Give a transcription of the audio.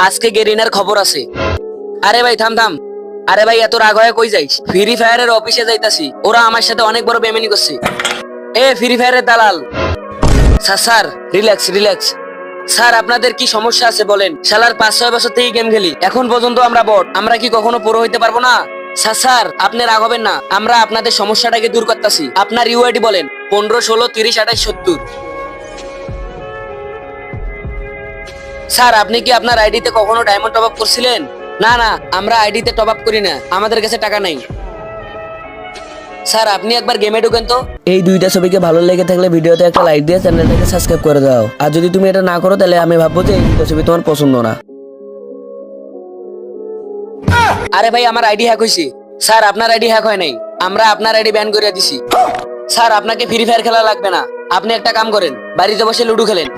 আজকে গেরিনার খবর আছে। আরে ভাই থাম থাম। আরে ভাই এত রাগ হয়ে কই যাইস? ফ্রি ফায়ারের অফিসে যাইতাছি, ওরা আমার সাথে অনেক বড় বেমানি করছে। এ ফ্রি ফায়ারের দালাল। Sir sir relax relax. Sir আপনাদের কি সমস্যা আছে বলেন? শালার 5-6 বছর থেকে গেম খেলি, এখন পর্যন্ত আমরা বট, আমরা কি কখনো পুরো হইতে পারবো না? স্যার স্যার আপনি রাগ হবেন না, আমরা আপনাদের সমস্যাটাকে দূর করতেছি। আপনার ইউআইডি বলেন। 15, 16, 30, 28, 70। স্যার আপনি কি আপনার আইডিতে কখনো ডায়মন্ড টপ আপ করছিলেন? না না, আমরা আইডিতে টপ আপ করি না, আমাদের কাছে টাকা নাই। স্যার আপনি একবার গেমে ঢুকেন তো। এই দুইটা ছবিকে ভালো লেগে থাকলে ভিডিওতে একটা লাইক দিয়ে চ্যানেলটাকে সাবস্ক্রাইব করে দাও। আর যদি তুমি এটা না করো তাহলে আমি ভাববো যে এই দুইটা ছবি তোমার পছন্দ না। আরে ভাই আমার আইডি হ্যাক হয়েছে। স্যার আপনার আইডি হ্যাক হয় নাই, আমরা আপনার আইডি ব্যান করে দিছি। স্যার আপনাকে ফ্রি ফায়ার খেলা লাগবে না, আপনি একটা কাম করেন, বাড়িতে বসে লুডো খেলেন।